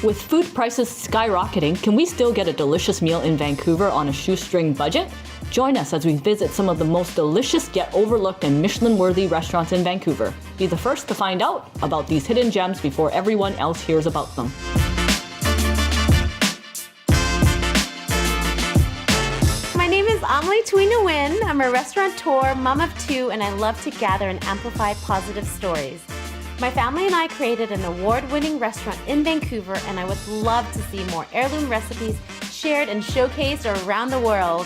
With food prices skyrocketing, can we still get a delicious meal in Vancouver on a shoestring budget? Join us as we visit some of the most delicious yet overlooked and Michelin-worthy restaurants in Vancouver. Be the first to find out about these hidden gems before everyone else hears about them. My name is Amelie Tuina Win. I'm a restaurateur, mom of two, and I love to gather and amplify positive stories. My family and I created an award-winning restaurant in Vancouver, and I would love to see more heirloom recipes shared and showcased around the world.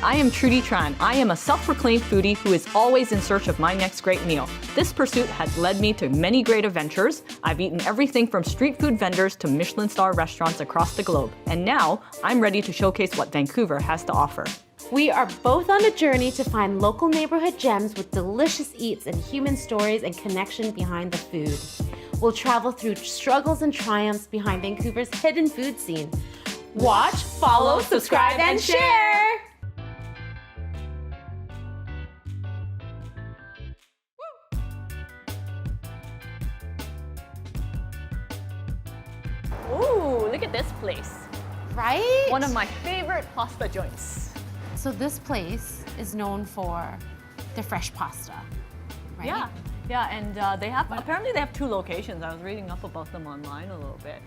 I am Trudy Tran. I am a self-proclaimed foodie who is always in search of my next great meal. This pursuit has led me to many great adventures. I've eaten everything from street food vendors to Michelin star restaurants across the globe. And now, I'm ready to showcase what Vancouver has to offer. We are both on a journey to find local neighborhood gems with delicious eats and human stories and connection behind the food. We'll travel through struggles and triumphs behind Vancouver's hidden food scene. Watch, follow, subscribe, and share! Ooh, look at this place. Right? One of my favorite pasta joints. So this place is known for the fresh pasta, right? Yeah, and apparently they have two locations. I was reading up about them online a little bit.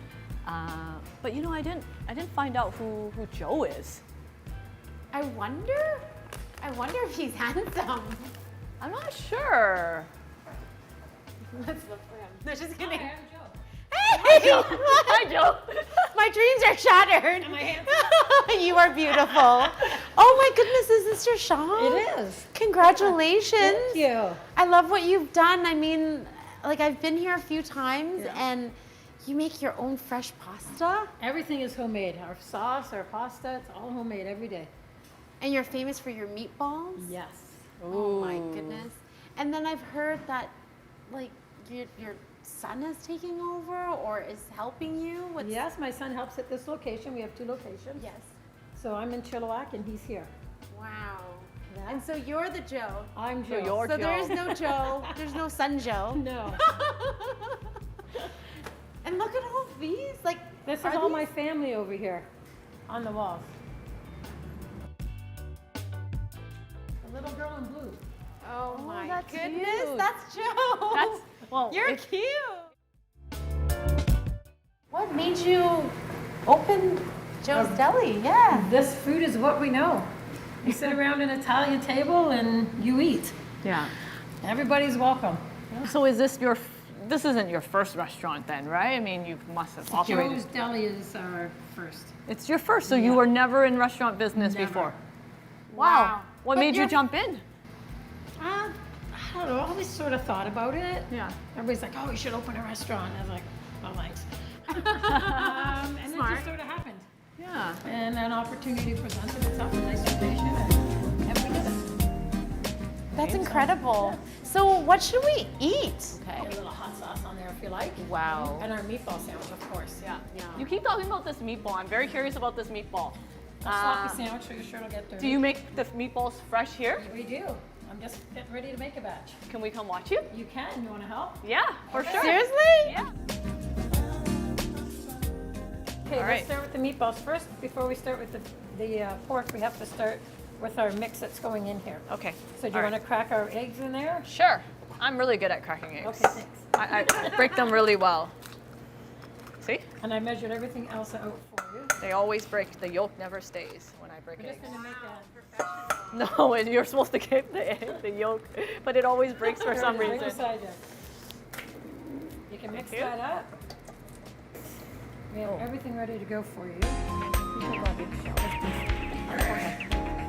But you know, I didn't find out who Joe is. I wonder if he's handsome. I'm not sure. Let's look for him. No, just kidding. Hi, I'm Joe. Hey! Hi, Joe. My dreams are shattered. Am I handsome? You are beautiful. Oh my goodness, is this your shop? It is. Congratulations. Thank you. I love what you've done. I mean, like I've been here a few times and you make your own fresh pasta Everything is homemade. Our sauce, our pasta, it's all homemade every day. and you're famous for your meatballs. Yes. Oh my goodness. And then I've heard that like your son is taking over or is helping you. Yes, my son helps at this location. We have two locations. Yes. So I'm in Chilliwack and he's here. Wow. Yeah. And so you're the Joe. I'm So Joe. you're So there Joe. is no Joe. There's no son Joe. No. And look at all these. Like This is are all these- my family over here on the walls. The little girl in blue. Oh my that's goodness, cute. that's Joe. You're it's- cute. What made you open Joe's Deli? Yeah. This food is what we know. You sit around an Italian table and you eat. Yeah. Everybody's welcome. So this isn't your first restaurant then, right? I mean, you must have operated. Joe's Deli is our first. It's your first, so you were never in restaurant business Never. before. Wow. What But made you you're- jump in? I don't know, I always sort of thought about it. Yeah. Everybody's like, oh, you should open a restaurant. I was like, oh, thanks. And it Smart. just sort of happened. Yeah. And an opportunity presented itself, a nice location, and we did it. That's incredible. So what should we eat? Get a little hot sauce on there if you like. Wow. And our meatball sandwich, of course. Yeah. Yeah. You keep talking about this meatball. I'm very curious about this meatball. A sloppy sandwich, so you sure it'll get dirty. Do you make the meatballs fresh here? We do. I'm just getting ready to make a batch. Can we come watch you? You can. You want to help? Yeah, for sure. Seriously? Yeah. Okay, right. let's start with the meatballs first. Before we start with the pork, we have to start with our mix that's going in here. Okay. So do you want to crack our eggs in there? Sure. I'm really good at cracking eggs. Okay, thanks. I break them really well. See? And I measured everything else out for you. They always break. The yolk never stays when I break We're just eggs. going to make a... No, and you're supposed to keep the yolk, but it always breaks for some Right reason. beside you. You can mix Thank you. that up. We have everything ready to go for you.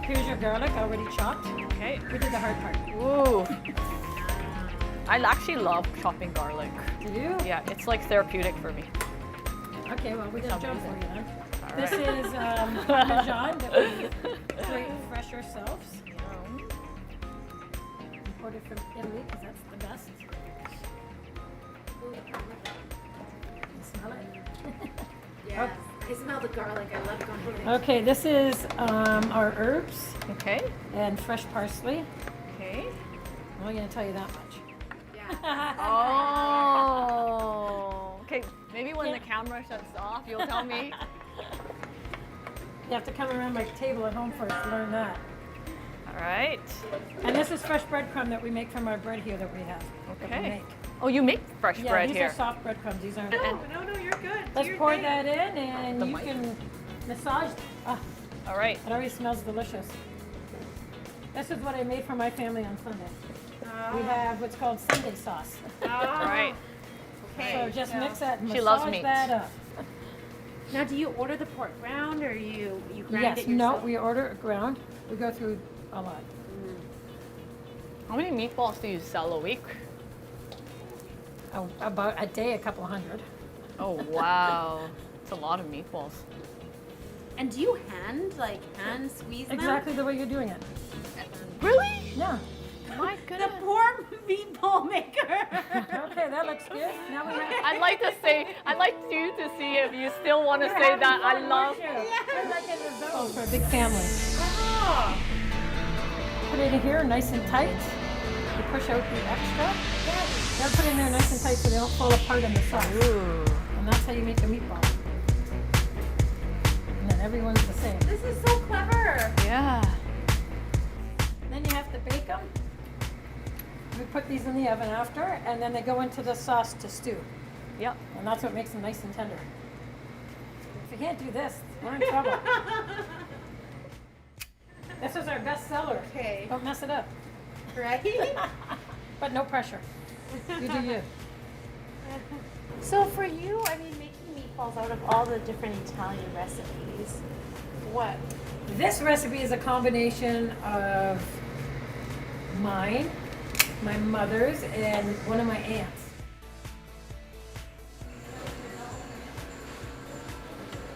Here's your garlic already chopped. Okay. We did the hard part. Ooh. I actually love chopping garlic. Do you? Yeah, it's like therapeutic for me. Okay, well, we did a job for you then. All This right. is Parmesan that we create fresh ourselves. Imported from Italy because that's the best. You smell it? Yes. I smell the garlic. I love garlic. Okay, this is our herbs Okay. and fresh parsley. Okay. I'm only going to tell you that much. Yeah. Oh. Okay. Maybe when the camera shuts off, you'll tell me. You have to come around my table at home first to learn that. All right. And this is fresh breadcrumb that we make from our bread here that we have. That we Okay. make. Oh, you make fresh Yeah, bread these here. are soft breadcrumbs. These aren't. No, you're good. Do Let's your pour thing. that in, and The you mic. can massage. Ah, All right. it already smells delicious. This is what I made for my family on Sunday. We have what's called Sunday sauce. All right. So just mix that and She loves massage meat. that up. Now, do you order the pork ground or you grind Yes, it no, yourself? we order it ground. We go through a lot. How many meatballs do you sell a week? Oh, about a day, a couple hundred. Oh, wow. It's a lot of meatballs. And do you hand squeeze them? Exactly the way you're doing it. Really? Yeah. My The goodness. poor meatball maker. Okay, that looks good. Now we have. I'd like you to see if you still want to say that. I love. We're like in the zone for a big family. Put it in here, nice and tight. You push out the extra. Now put it in there nice and tight so they don't fall apart in the sauce. Ooh. And that's how you make a meatball. And then everyone's the same. This is so clever. Yeah. Then you have to bake them. We put these in the oven after, and then they go into the sauce to stew. Yep. And that's what makes them nice and tender. If you can't do this, we're in trouble. This is our best seller. Okay. Don't mess it up. Right? But no pressure. You do you. So for you, I mean, making meatballs out of all the different Italian recipes, what? This recipe is a combination of mine, my mother's, and one of my aunts.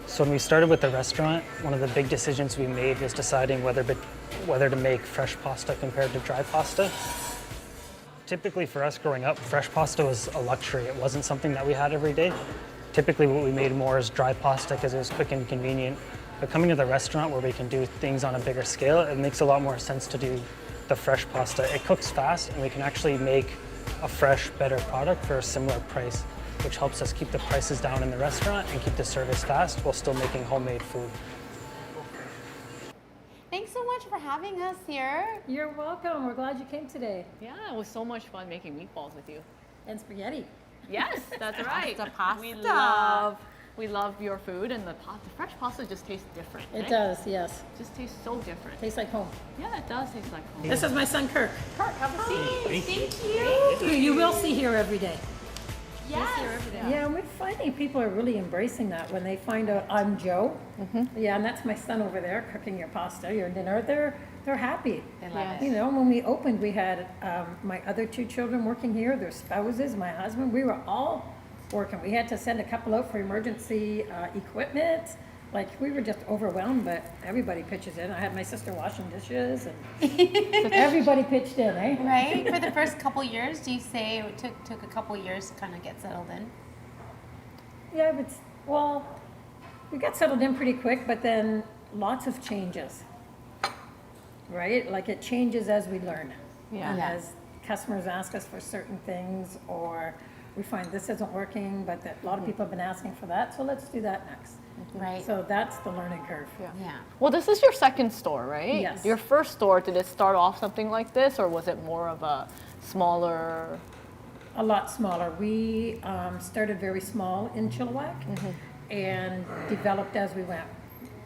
So when we started with the restaurant, one of the big decisions we made was deciding whether to make fresh pasta compared to dry pasta. Typically for us growing up, fresh pasta was a luxury. It wasn't something that we had every day. Typically what we made more is dry pasta because it was quick and convenient. But coming to the restaurant where we can do things on a bigger scale, it makes a lot more sense to do the fresh pasta. It cooks fast and we can actually make a fresh, better product for a similar price, which helps us keep the prices down in the restaurant and keep the service fast while still making homemade food. Thanks so much for having us here. You're welcome. We're glad you came today. Yeah, it was so much fun making meatballs with you. And spaghetti. Yes, that's right. Pasta. We love your food, and the fresh pasta just tastes different. It right? does, yes. Just tastes so different. Tastes like home. Yeah, it does taste like home. This is my son Kirk. Kirk, have a seat. Thank you. Who you will see here every day. Yes. Yeah, we're finding people are really embracing that when they find out I'm Joe. Yeah, and that's my son over there cooking your pasta, your dinner. They're happy. They love You know, when we opened, we had my other two children working here, their spouses, my husband. We were all working. We had to send a couple out for emergency equipment. Like, we were just overwhelmed, but everybody pitches in. I had my sister washing dishes, and everybody pitched in, eh? Right? For the first couple years, do you say it took a couple years to kind of get settled in? Yeah, but, well, we got settled in pretty quick, but then lots of changes, right? Like, it changes as we learn. Yeah. Yeah. As customers ask us for certain things, or we find this isn't working, but that a lot of people have been asking for that, so let's do that next. Right. So that's the learning curve. Yeah. Well, this is your second store, right? Yes. Your first store, did it start off something like this, or was it more of a smaller? A lot smaller. We started very small in Chilliwack and developed as we went.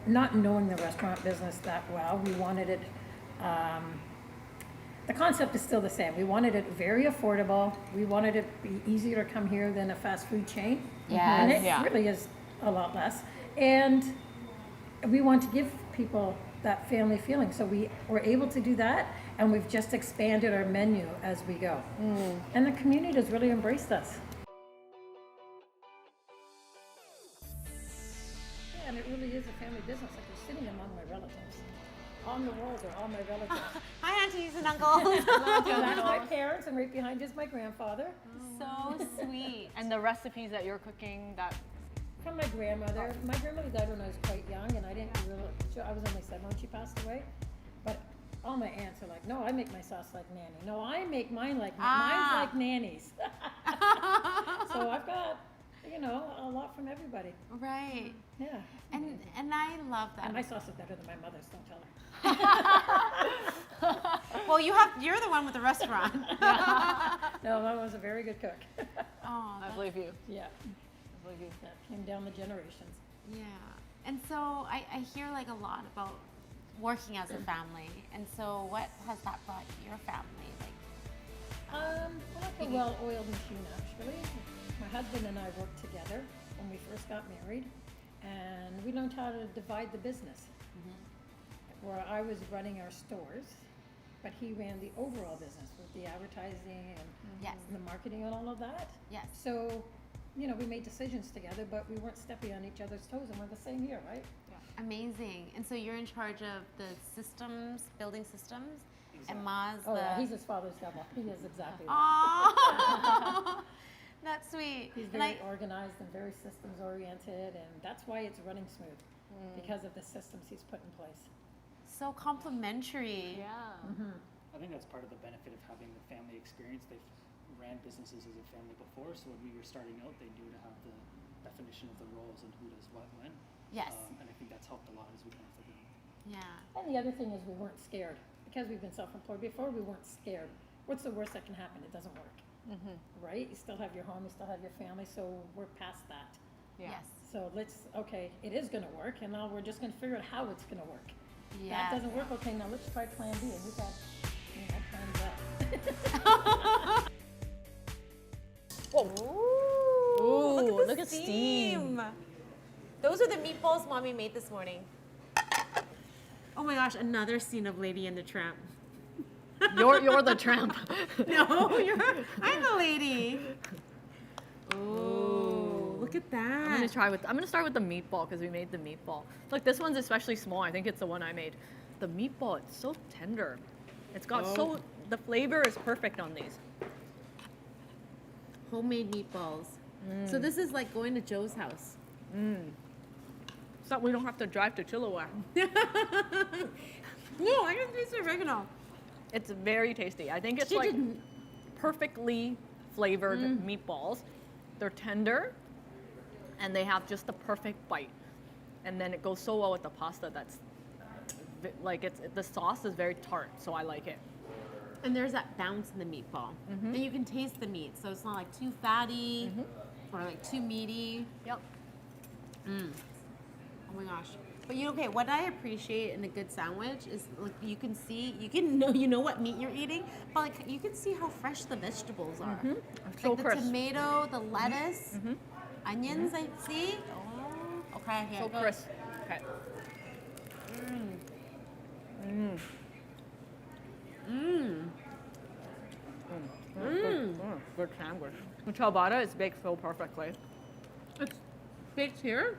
Not knowing the restaurant business that well, we wanted it, the concept is still the same. We wanted it very affordable. We wanted it to be easier to come here than a fast food chain. Yes. And it Yeah. really is a lot less. And we want to give people that family feeling. So we were able to do that, and we've just expanded our menu as we go. And the community has really embraced us. Yeah, and it really is a family business. Like, you're sitting among my relatives. On the walls are all my relatives. Hi, aunties and uncles. That's my parents, and right behind is my grandfather. So sweet. And the recipes that you're cooking, that From my grandmother. My grandmother died when I was quite young, and I didn't really, I was only 7 when she passed away. But all my aunts are like, no, I make my sauce like Nanny. No, I make mine like, mine's like Nanny's. So I've got, you know, a lot from everybody. Right. Yeah. And I love that. And my sauce is better than my mother's, don't tell her. Well, you're the one with the restaurant. No, Mom was a very good cook. Oh, I believe you. Yeah. I believe you. That came down the generations. yeah. And so I hear like a lot about working as a family. And so what has that brought to your family? Like, Well, like a well-oiled machine, actually. My husband and I worked together when we first got married, and we learned how to divide the business. Where I was running our stores, but he ran the overall business with the advertising and Yes. the marketing and all of that. Yes. So, you know, we made decisions together, but we weren't stepping on each other's toes, and we're the same here, right? amazing. And so you're in charge of the systems, building systems, Exactly. and Ma's Oh, the. yeah, he's his father's double. He is exactly that. Aw. That's sweet. He's And very organized and very systems oriented, and that's why it's running smooth, because of the systems he's put in place. so complimentary. Yeah. I think that's part of the benefit of having the family experience. They've ran businesses as a family before, so when we were starting out, they knew to have the definition of the roles and who does what when. Yes. And I think that's helped a lot as we've gone through the Yeah. And the other thing is we weren't scared. Because we've been self-employed before, we weren't scared. What's the worst that can happen? It doesn't work. Right? You still have your home, you still have your family, so we're past that. Yeah. Yes. So okay, it is gonna work, and now we're just gonna figure out how it's gonna work. Yeah. That doesn't work, okay, now let's try plan B, and we've had, plans A. Ooh, look at steam. Those are the meatballs Mommy made this morning. Oh my gosh, another scene of Lady and the Tramp. You're the tramp. No, I'm the lady. Oh, look at that. I'm gonna start with the meatball because we made the meatball. Look, this one's especially small. I think it's the one I made. The meatball, it's so tender. It's got the flavor is perfect on these. Homemade meatballs. So this is like going to Joe's house. So we don't have to drive to Chilliwack. No, I can taste the oregano. It's very tasty. I think it's She like didn't- perfectly flavored meatballs. They're tender, and they have just the perfect bite. And then it goes so well with the pasta. That's like the sauce is very tart, so I like it. And there's that bounce in the meatball. And you can taste the meat, so it's not like too fatty or like too meaty. Yep. Oh my gosh. But okay, what I appreciate in a good sandwich is like you know what meat you're eating, but like you can see how fresh the vegetables are. So Like the crisp. tomato, the lettuce, onions I see. Oh, okay, here So it goes. crisp. Okay. Good sandwich. The ciabatta is baked so perfectly. It's baked here.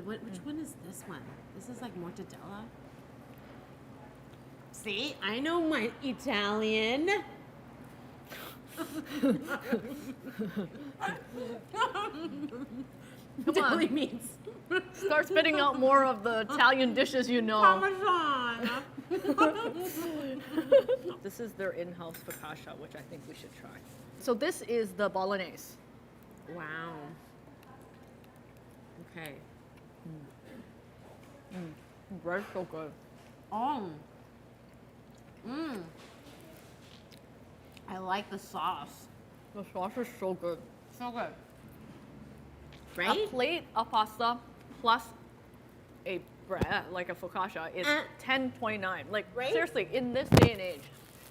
Which one is this one? This is like mortadella. See, I know my Italian. Come on. Deli meats. Start spitting out more of the Italian dishes you know. Parmesan. This is their in-house focaccia, which I think we should try. So this is the bolognese. Wow. Okay. Bread's so good. Oh. I like the sauce. The sauce is so good. So good. A Right? plate of pasta plus a bread, like a focaccia, is $10.29. Like, Right? seriously, in this day and age,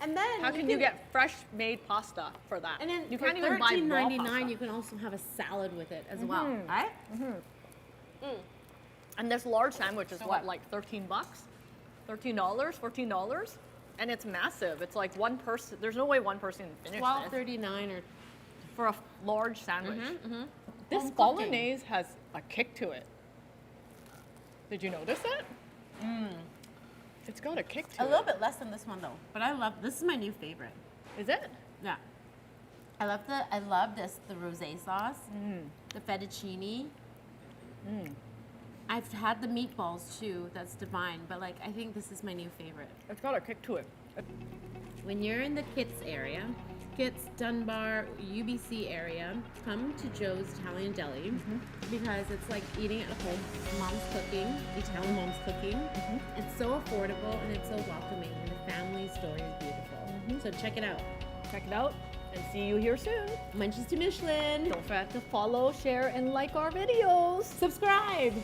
And then how can you get fresh made pasta for that? And then you for can't even buy raw $13.99, pasta. you can also have a salad with it as well, right? And this large sandwich is So what, what? like $13? $13, $14? And it's massive. It's like one person, there's no way one person can finish this $12.39 or for a large sandwich. This Home cooking. bolognese has a kick to it. Did you notice that? It's got a kick to a it. little bit less than this one though. But I love this is my new favorite. Is it? Yeah. I love this, the rosé sauce, the fettuccine. I've had the meatballs too, that's divine, but like I think this is my new favorite. It's got a kick to it. When you're in the kids area Gets Dunbar, UBC area, come to Joe's Italian Deli because it's like eating at home. Mom's cooking, Italian mom's cooking. It's so affordable and it's so welcoming, and the family story is beautiful. So check it out. Check it out and see you here soon. Munchies to Michelin. Don't forget to follow, share, and like our videos. Subscribe.